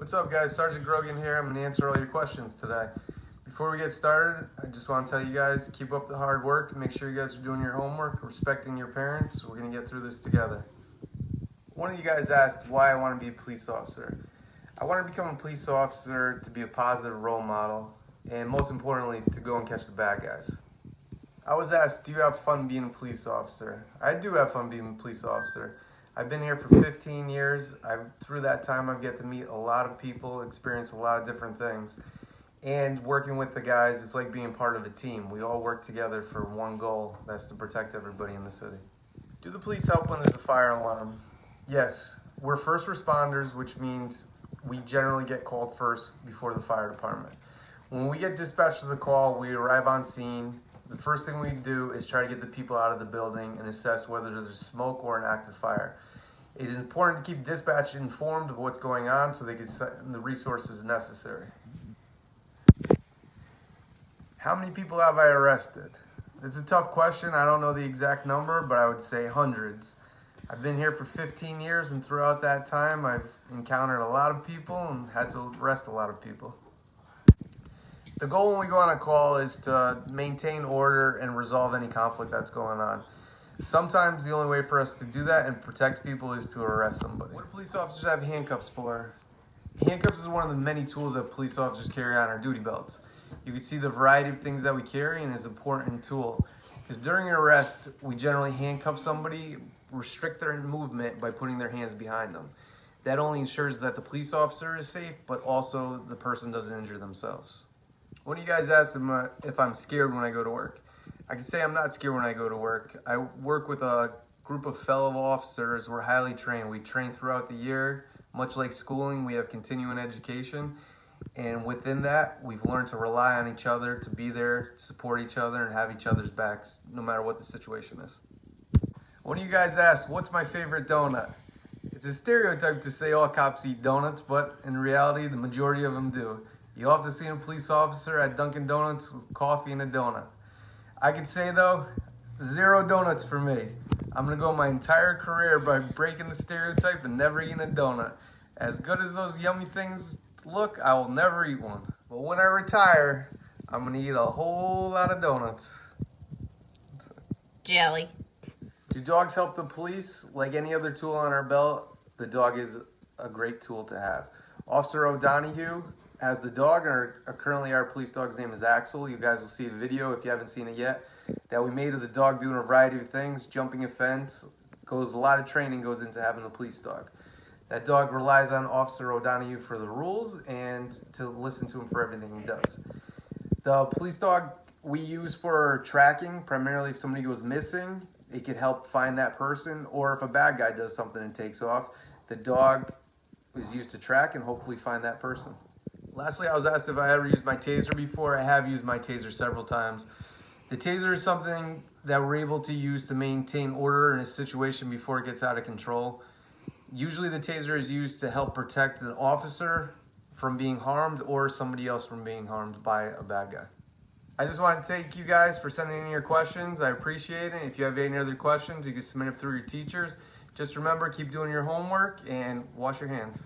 What's up, guys? Sergeant Grogan here. I'm going to answer all your questions today. Before we get started, I just want to tell you guys, keep up the hard work. Make sure you guys are doing your homework, respecting your parents. We're going to get through this together. One of you guys asked why I want to be a police officer. I want to become a police officer to be a positive role model, and most importantly, to go and catch the bad guys. I was asked, do you have fun being a police officer? I do have fun being a police officer. I've been here for 15 years. Through that time, I've get to meet a lot of people, experience a lot of different things. And working with the guys, it's like being part of a team. We all work together for one goal, that's to protect everybody in the city. Do the police help when there's a fire alarm? Yes, we're first responders, which means we generally get called first before the fire department. When we get dispatched to the call, we arrive on scene. The first thing we do is try to get the people out of the building and assess whether there's smoke or an active fire. It is important to keep dispatch informed of what's going on so they can send the resources necessary. How many people have I arrested? It's a tough question. I don't know the exact number, but I would say hundreds. I've been here for 15 years, and throughout that time, I've encountered a lot of people and had to arrest a lot of people. The goal when we go on a call is to maintain order and resolve any conflict that's going on. Sometimes the only way for us to do that and protect people is to arrest somebody. What do police officers have handcuffs for? Handcuffs is one of the many tools that police officers carry on our duty belts. You can see the variety of things that we carry, and it's an important tool. Because during an arrest, we generally handcuff somebody, restrict their movement by putting their hands behind them. That only ensures that the police officer is safe, but also the person doesn't injure themselves. One of you guys asked if I'm scared when I go to work. I can say I'm not scared when I go to work. I work with a group of fellow officers. We're highly trained. We train throughout the year. Much like schooling, we have continuing education. And within that, we've learned to rely on each other, to be there, support each other, and have each other's backs, no matter what the situation is. One of you guys asked, what's my favorite donut? It's a stereotype to say all cops eat donuts, but in reality, the majority of them do. You'll have to see a police officer at Dunkin' Donuts with coffee and a donut. I can say though, 0 donuts for me. I'm gonna go my entire career by breaking the stereotype and never eating a donut. As good as those yummy things look, I will never eat one. But when I retire, I'm gonna eat a whole lot of donuts. Jelly. Do dogs help the police? Like any other tool on our belt, the dog is a great tool to have. Officer O'Donoghue has the dog, and currently our police dog's name is Axel. You guys will see a video, if you haven't seen it yet, that we made of the dog doing a variety of things, jumping a fence. A lot of training goes into having a police dog. That dog relies on Officer O'Donoghue for the rules and to listen to him for everything he does. The police dog we use for tracking, primarily if somebody goes missing, it could help find that person, or if a bad guy does something and takes off, the dog is used to track and hopefully find that person. Lastly, I was asked if I ever used my taser before. I have used my taser several times. The taser is something that we're able to use to maintain order in a situation before it gets out of control. Usually the taser is used to help protect an officer from being harmed or somebody else from being harmed by a bad guy. I just want to thank you guys for sending in your questions. I appreciate it. If you have any other questions, you can submit them through your teachers. Just remember, keep doing your homework and wash your hands.